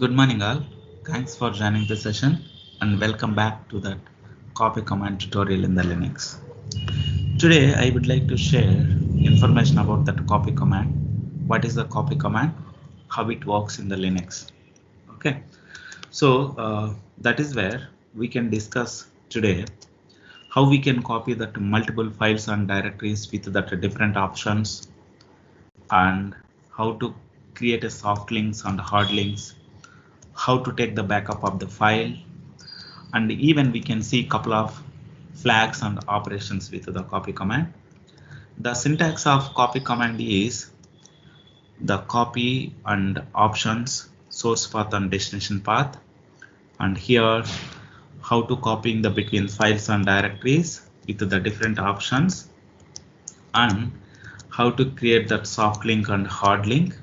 Good morning all. Thanks for joining the session and welcome back to that copy command tutorial in the Linux. Today I would like to share information about that copy command. What is the copy command? How it works in the Linux. Okay. So that is where we can discuss today how we can copy that multiple files and directories with that different options and how to create a soft links and hard links, how to take the backup of the file, and even we can see a couple of flags and operations with the copy command. The syntax of copy command is the copy and options, source path and destination path, and here how to copying the between files and directories with the different options, and how to create that soft link and hard link,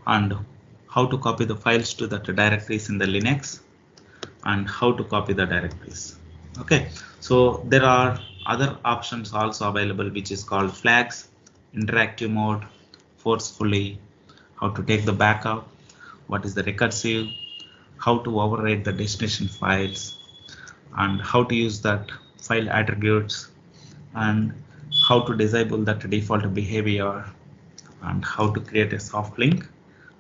and how to copy the files to the directories in the Linux, and how to copy the directories. Okay, so there are other options also available, which is called flags, interactive mode, forcefully, how to take the backup, what is the recursive, how to override the destination files, and how to use that file attributes, and how to disable that default behavior, and how to create a soft link,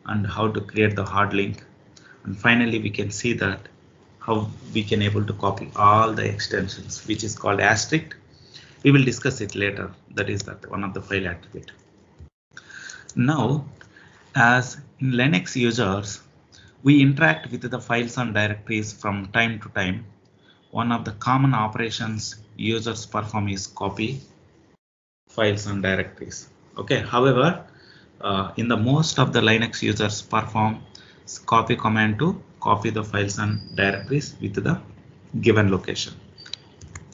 and how to create the hard link. And finally we can see that how we can able to copy all the extensions, which is called asterisk. We will discuss it later. That is that one of the file attribute. Now, as in Linux users, we interact with the files and directories from time to time. One of the common operations users perform is copy files and directories. Okay. However, in the most of the Linux users perform copy command to copy the files and directories with the given location.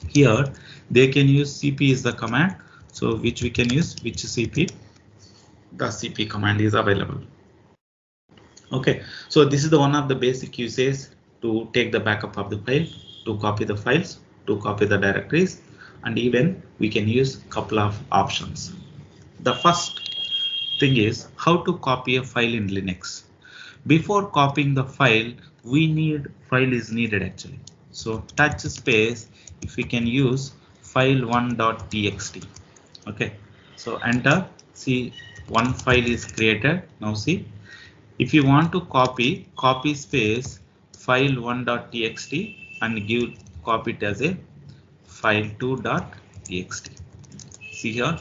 Here they can use cp is the command, so which we can use which cp, the cp command is available. Okay, so this is the one of the basic uses to take the backup of the file, to copy the files, to copy the directories, and even we can use couple of options. The first thing is how to copy a file in Linux. Before copying the file, file is needed actually. So touch space if we can use file1.txt. Okay, so enter, see one file is created. Now see, if you want to copy space file1.txt and give copy it as a file2.txt. See here,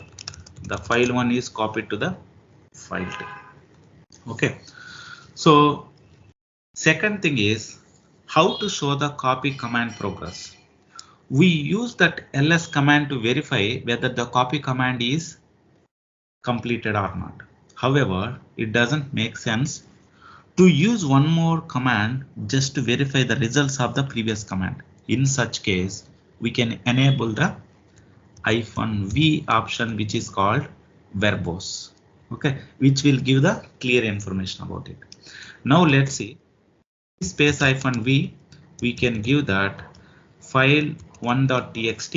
the file1 is copied to the file2. Okay, so second thing is how to show the copy command progress. We use that ls command to verify whether the copy command is completed or not. However, it doesn't make sense to use one more command just to verify the results of the previous command. In such case, we can enable the -v option, which is called verbose. Okay, which will give the clear information about it. Now let's see, space -v, we can give that file1.txt.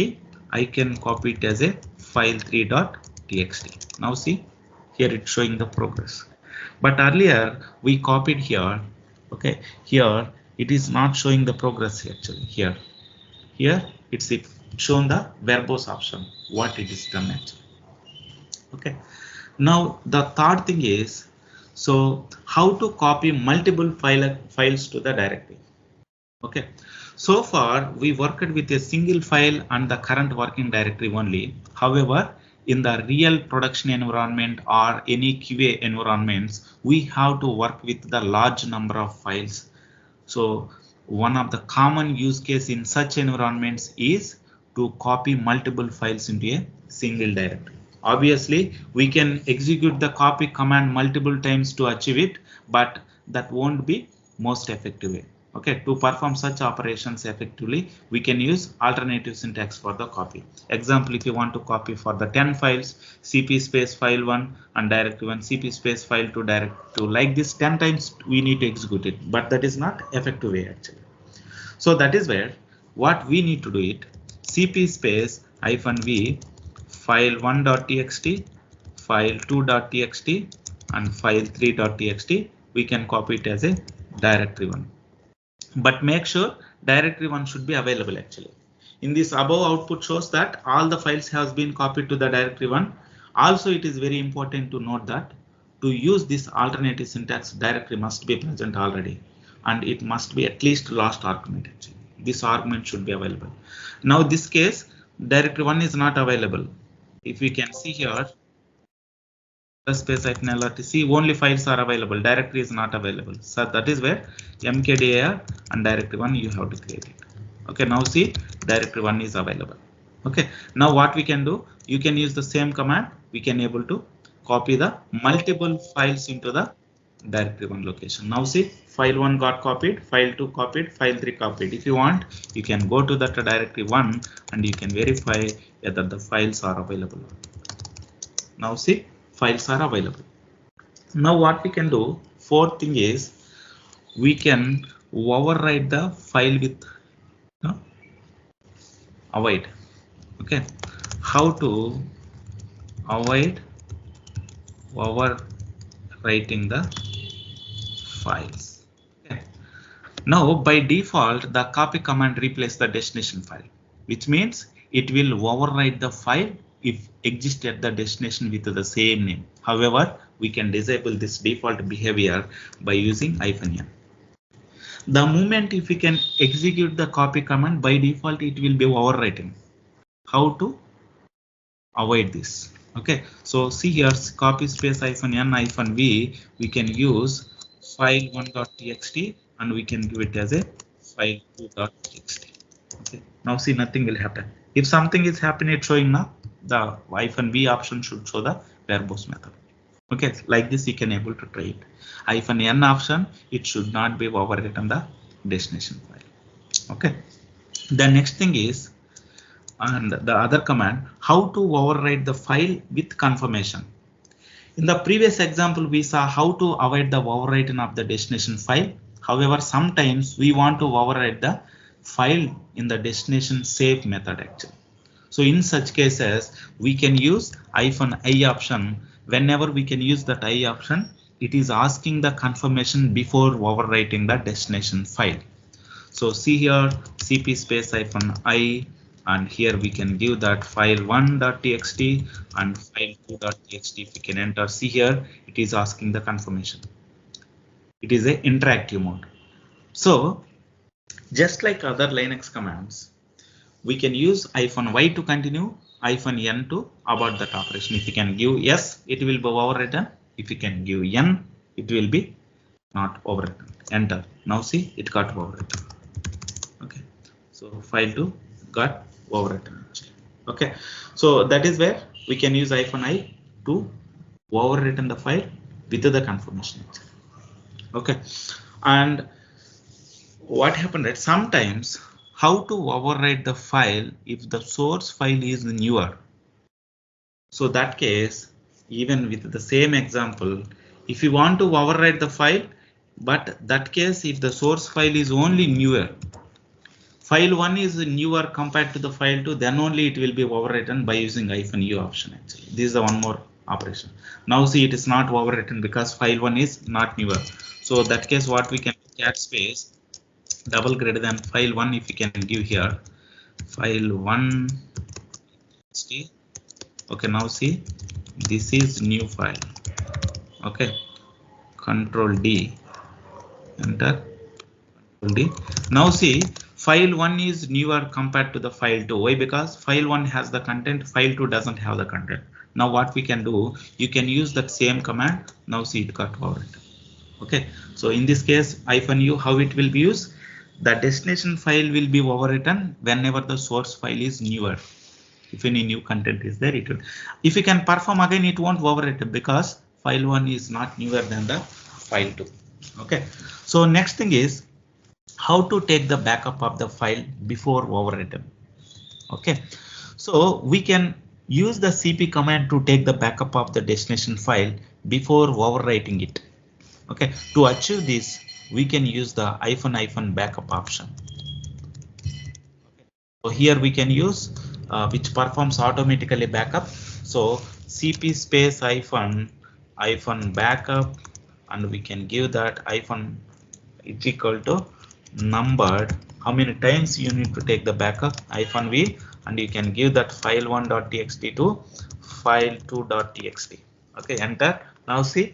I can copy it as a file3.txt. Now see, here it's showing the progress. But earlier we copied here. Okay, here it is not showing the progress actually. Here it's shown the verbose option, what it is done actually. Okay, now the third thing is, so how to copy multiple files to the directory. Okay, so far we worked with a single file and the current working directory only. However, in the real production environment or any QA environments, we have to work with the large number of files. So one of the common use case in such environments is to copy multiple files into a single directory. Obviously, we can execute the copy command multiple times to achieve it, but that won't be most effective way. Okay, to perform such operations effectively, we can use alternative syntax for the copy. Example, if you want to copy for the 10 files, cp space file1 and directory 1, cp space file2 direct2, like this 10 times we need to execute it, but that is not effective way actually. So that is where what we need to do it, cp space -v file1.txt, file2.txt and file3.txt, we can copy it as a directory 1. But make sure directory 1 should be available actually. In this above output shows that all the files has been copied to the directory 1. Also, it is very important to note that to use this alternative syntax, directory must be present already, and it must be at least last argument actually. This argument should be available. Now this case, directory 1 is not available. If we can see here, space -lrtc, only files are available, directory is not available. So that is where mkdir and directory 1 you have to create it. Okay, now see directory 1 is available. Okay, now what we can do, you can use the same command. We can able to copy the multiple files into the directory 1 location. Now see, file 1 got copied, file 2 copied, file 3 copied. If you want, you can go to that directory 1 and you can verify whether the files are available. Now see, files are available. Now what we can do, fourth thing is we can override the file with avoid. Okay, how to avoid overwriting the files. Okay. Now by default the copy command replaces the destination file, which means it will overwrite the file if exists at the destination with the same name. However, we can disable this default behavior by using -n. The moment if we can execute the copy command, by default it will be overwritten. How to avoid this? Okay, so see here, copy space -n-v, we can use file1.txt and we can give it as a file2.txt. Okay, now see, nothing will happen. If something is happening, it's showing now, the -v option should show the verbose method. Okay, like this you can able to try it. -n option, it should not be overwritten the destination file. Okay, the next thing is, and the other command, how to overwrite the file with confirmation. In the previous example, we saw how to avoid the overwriting of the destination file. However, sometimes we want to overwrite the file in the destination save method actually. So in such cases, we can use -i option. Whenever we can use that I option, it is asking the confirmation before overwriting the destination file. So see here, cp space -i, and here we can give that file1.txt and file2.txt. If we can enter, see here, it is asking the confirmation. It is a interactive mode. So just like other Linux commands, we can use -y to continue, -n to abort that operation. If you can give yes, it will be overwritten. If you can give n, it will be not overwritten. Enter. Now see, it got overwritten. Okay, so file2 got overwritten actually. Okay, so that is where we can use -i to overwritten the file with the confirmation actually. Okay, and what happened, right? Sometimes how to overwrite the file if the source file is newer. So that case, even with the same example, if you want to overwrite the file, but that case if the source file is only newer, file 1 is newer compared to the file 2, then only it will be overwritten by using -u option actually. This is the one more operation. Now see, it is not overwritten because file 1 is not newer. So that case, what we can cat space double greater than file1, if you can give here file1. Okay, now see, this is new file. Okay, control D, enter, control D. Now see, file 1 is newer compared to the file 2. Why? Because file 1 has the content, file 2 doesn't have the content. Now what we can do, you can use that same command. Now see, it got overwritten. Okay, so in this case, -u, how it will be used? The destination file will be overwritten whenever the source file is newer. If any new content is there, it will. If you can perform again, it won't overwrite it because file 1 is not newer than the file 2. Okay, so next thing is how to take the backup of the file before overwritten. Okay, so we can use the cp command to take the backup of the destination file before overwriting it. Okay, to achieve this, we can use the -backup option. Okay. So here we can use which performs automatically backup. So cp space -backup, and we can give that is equal to numbered. How many times you need to take the backup -v, and you can give that file1.txt to file2.txt. Okay, enter. Now see,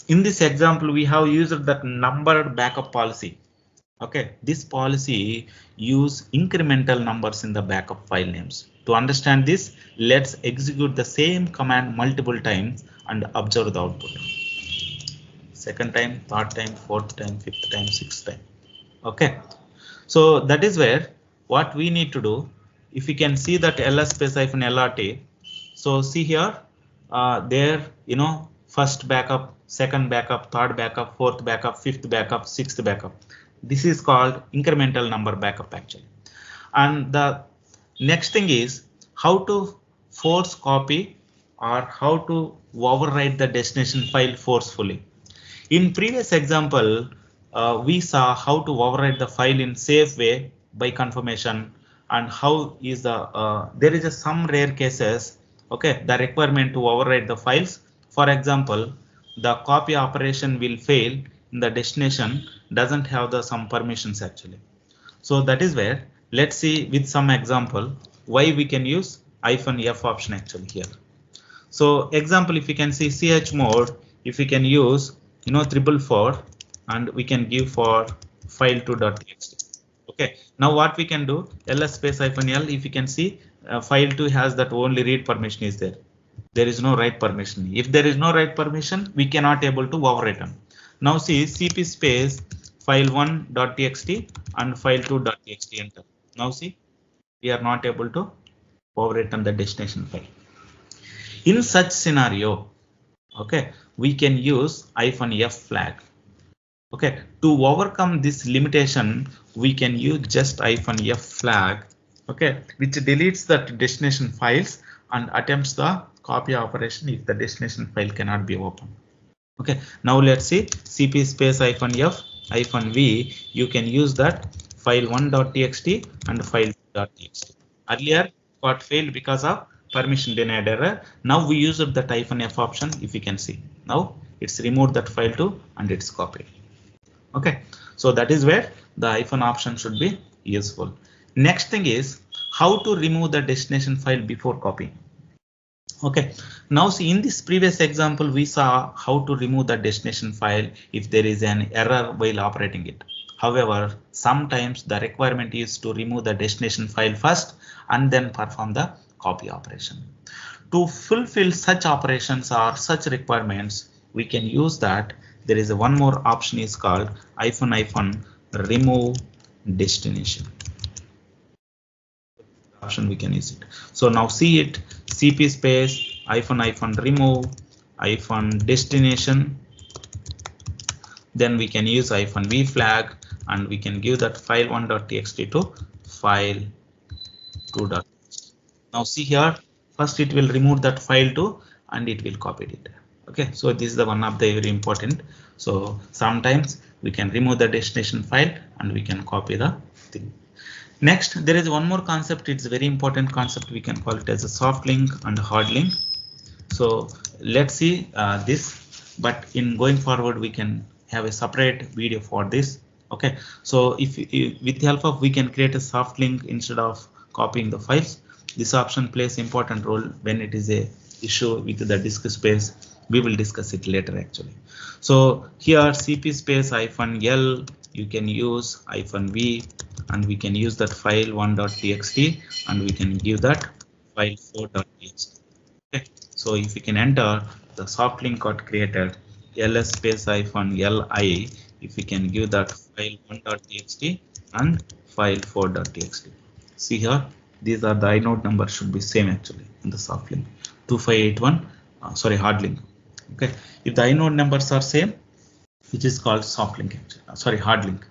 in this example we have used that numbered backup policy. Okay, this policy use incremental numbers in the backup file names. To understand this, let's execute the same command multiple times and observe the output. Second time, third time, fourth time, fifth time, sixth time. Okay, so that is where what we need to do. If you can see that ls space -lrt, so see here, there, first backup, second backup, third backup, fourth backup, fifth backup, sixth backup. This is called incremental number backup actually. And the next thing is how to force copy or how to overwrite the destination file forcefully. In previous example, we saw how to overwrite the file in safe way by confirmation, and how is the there is some rare cases, okay, the requirement to overwrite the files. For example, the copy operation will fail in the destination doesn't have the some permissions actually. So that is where, let's see with some example why we can use -f option actually here. So example, if you can see chmod, if we can use 444 and we can give for file2.txt. Okay, now what we can do, ls space -l, if you can see file2 has that only read permission is there. There is no write permission. If there is no write permission, we cannot able to overwrite them. Now see cp space file1.txt and file2.txt, enter. Now see, we are not able to overwrite on the destination file. In such scenario, okay, we can use -f flag. Okay, to overcome this limitation, we can use just -f flag, okay, which deletes the destination files and attempts the copy operation if the destination file cannot be opened. Okay, now let's see cp space -f -v, you can use that file1.txt and file2.txt. Earlier got failed because of permission denied error. Now we use that -f option. If you can see, now it's removed that file2 and it's copied. Okay, so that is where the option should be useful. Next thing is how to remove the destination file before copying. Okay, now see, in this previous example we saw how to remove the destination file if there is an error while operating it. However, sometimes the requirement is to remove the destination file first and then perform the copy operation. To fulfill such operations or such requirements, we can use that. There is one more option is called -remove destination option. We can use it. So now see it, cp space -remove destination. Then we can use -v flag and we can give that file1.txt to file2.txt. Now see here, first it will remove that file2 and it will copy it. Okay, so this is the one of the very important. So sometimes we can remove the destination file and we can copy the thing. Next, there is one more concept. It's a very important concept. We can call it as a soft link and hard link. So let's see this, but in going forward, we can have a separate video for this. Okay, so if with the help of, we can create a soft link instead of copying the files. This option plays important role when it is a issue with the disk space. We will discuss it later actually. So here cp space -l, you can use -v and we can use that file1.txt and we can give that file4.txt. Okay, so if you can enter, the soft link got created, ls space -li, if we can give that file1.txt and file4.txt. See here, these are the inode numbers should be same actually in the soft link 2581, sorry, hard link. Okay, if the inode numbers are same, which is called soft link actually, sorry, hard link.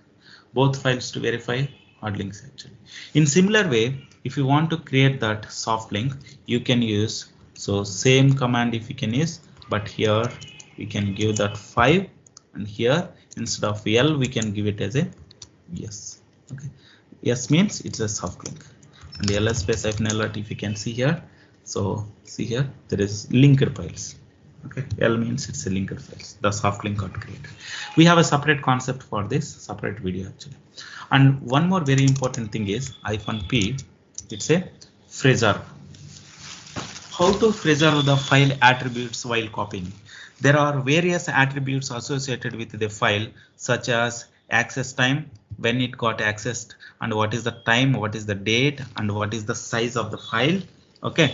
Both files to verify hard links actually. In similar way, if you want to create that soft link, you can use, so same command if you can use, but here we can give that 5 and here instead of L we can give it as a yes. Okay, yes means it's a soft link, and the ls space -alert if you can see here. So see here, there is linked files. Okay, L means it's a linked files. The soft link got created. We have a separate concept for this, separate video actually. And one more very important thing is -p. It's a preserve. How to preserve the file attributes while copying? There are various attributes associated with the file, such as access time, when it got accessed, and what is the time, what is the date, and what is the size of the file. Okay,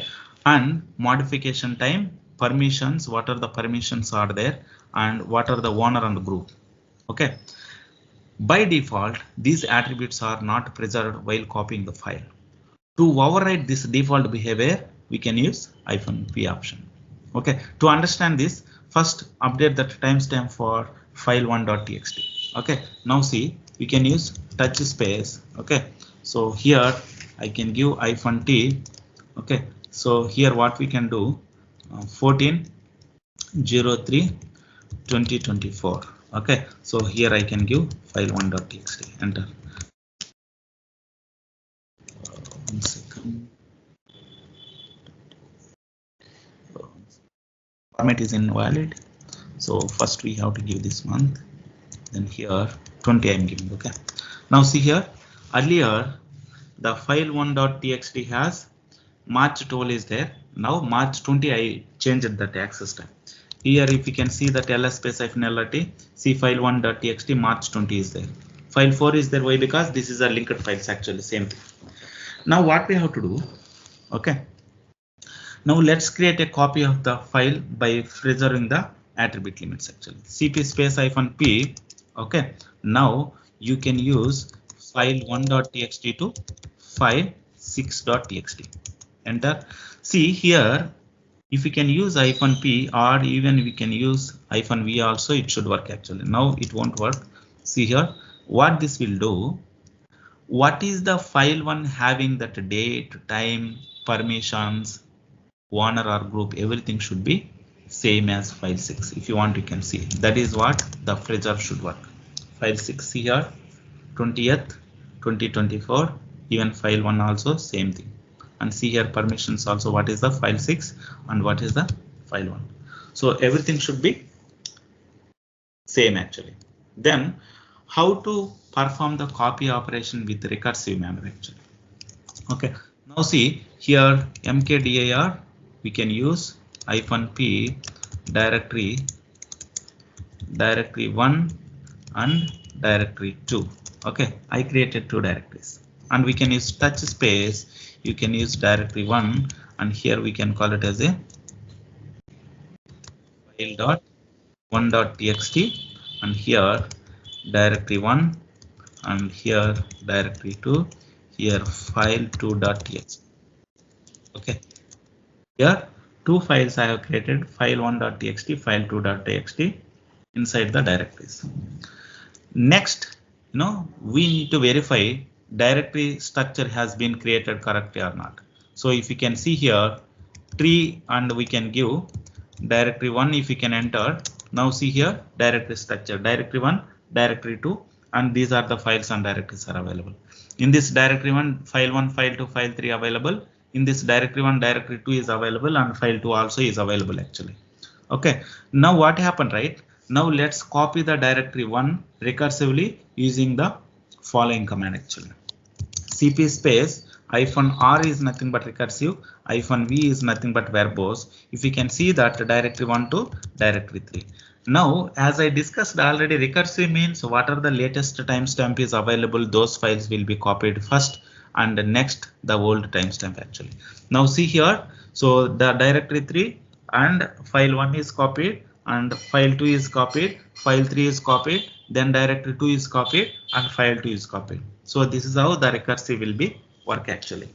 and modification time, permissions, what are the permissions are there, and what are the owner and group. Okay, by default, these attributes are not preserved while copying the file. To override this default behavior, we can use -p option. Okay, to understand this, first update that timestamp for file1.txt. Okay, now see, we can use touch space. Okay, so here I can give -t. Okay, so here what we can do, 14/03/2024. Okay, so here I can give file1.txt. Enter. 1 second. Format is invalid, so first we have to give this month, then here 20 I'm giving. Okay, now see here, earlier the file1.txt has March 12 is there. Now March 20 I changed that access time. Here if you can see that ls space -lt, see file1.txt March 20 is there. File 4 is there. Why? Because this is a linked files actually, same thing. Now what we have to do? Okay, now let's create a copy of the file by preserving the attribute limits actually. cp space -p. Okay, now you can use file1.txt to file6.txt. Enter. See here, if you can use -p or even we can use -v also, it should work actually. Now it won't work. See here, what this will do, what is the file1 having that date, time, permissions, owner or group, everything should be same as file 6. If you want, you can see that is what the preserve should work. File 6 here 20th 2024, even file 1 also same thing. And see here permissions also, what is the file 6 and what is the file 1. So everything should be same actually. Then how to perform the copy operation with recursive manner actually. Okay, now see here mkdir, we can use -p directory 1 and directory 2. Okay, I created 2 directories, and we can use touch space. You can use directory 1, and here we can call it as a file.1.txt, and here directory 1, and here directory 2, here file2.txt. Okay, here 2 files I have created, file1.txt, file2.txt inside the directories. Next, we need to verify directory structure has been created correctly or not. So if you can see here tree, and we can give directory 1, if you can enter. Now see here directory structure, directory 1, directory 2, and these are the files and directories are available. In this directory 1, file 1, file 2, file 3 available. In this directory 1, directory 2 is available, and file 2 also is available actually. Okay, now what happened, right? Now let's copy the directory 1 recursively using the following command actually. cp space -r is nothing but recursive, -v is nothing but verbose. If you can see that directory 1 to directory 3. Now, as I discussed already, recursive means what are the latest timestamp is available, those files will be copied first, and next the old timestamp actually. Now see here, so the directory 3 and file 1 is copied, and file 2 is copied, file 3 is copied, then directory 2 is copied, and file 2 is copied. So this is how the recursive will be work actually.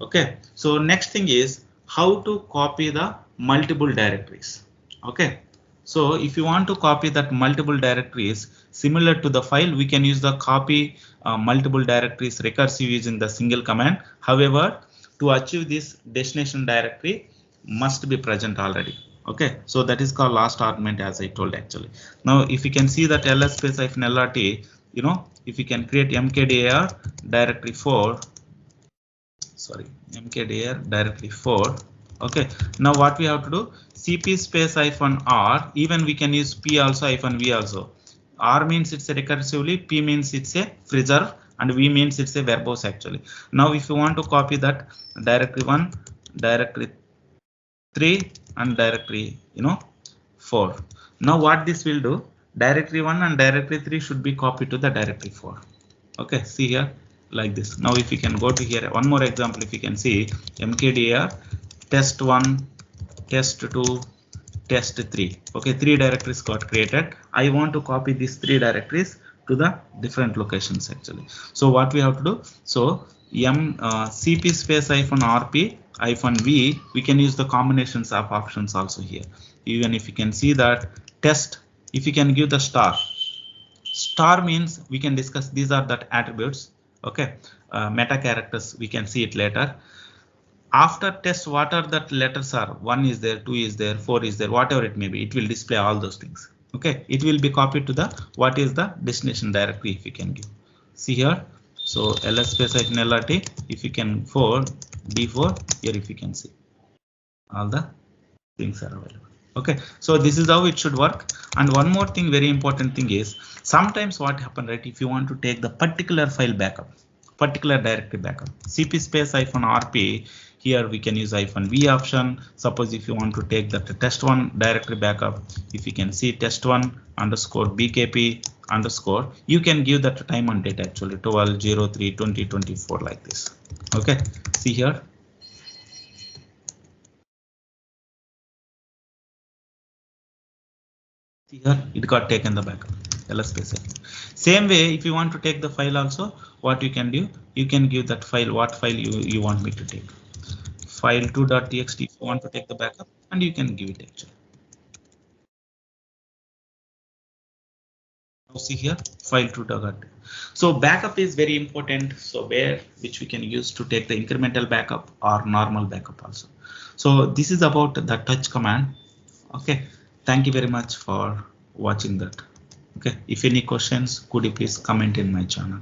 Okay, so next thing is how to copy the multiple directories. Okay, so if you want to copy that multiple directories similar to the file, we can use the copy multiple directories recursive using the single command. However, to achieve this, destination directory must be present already. Okay, so that is called last argument, as I told actually. Now if you can see that ls space -lt, if you can create mkdir directory 4, mkdir directory 4. Okay, now what we have to do, cp space -r, even we can use p also -v also. R means it's a recursively, p means it's a preserve, and v means it's a verbose actually. Now if you want to copy that directory 1, directory 3 and directory 4. Now what this will do, directory 1 and directory 3 should be copied to the directory 4. Okay, see here like this. Now if you can go to here, one more example, if you can see mkdir test1, test2, test3. Okay, 3 directories got created. I want to copy these 3 directories to the different locations actually. So what we have to do, so cp space -rp -v, we can use the combinations of options also here. Even if you can see that test, if you can give the star means we can discuss, these are that attributes. Okay, meta characters, we can see it later. After test, what are that letters are? 1 is there, 2 is there, 4 is there, whatever it may be, it will display all those things. Okay, it will be copied to the what is the destination directory, if you can give. See here, so ls space -lrt, if you can for d4 here, if you can see all the things are available. Okay, so this is how it should work. And one more thing, very important thing is, sometimes what happen, right, if you want to take the particular file backup, particular directory backup, cp space -rp, here we can use -v option. Suppose if you want to take the test1 directory backup, if you can see test1 underscore bkp underscore, you can give that time and date actually 12/03/2024 like this. Okay, see here. Here it got taken the backup. ls space. Same way, if you want to take the file also, what you can do, you can give that file, what file you want me to take. File2.txt if you want to take the backup, and you can give it actually. Now see here, file2.txt. So backup is very important. So which we can use to take the incremental backup or normal backup also. So this is about the touch command. Okay, thank you very much for watching that. Okay, if any questions, could you please comment in my channel.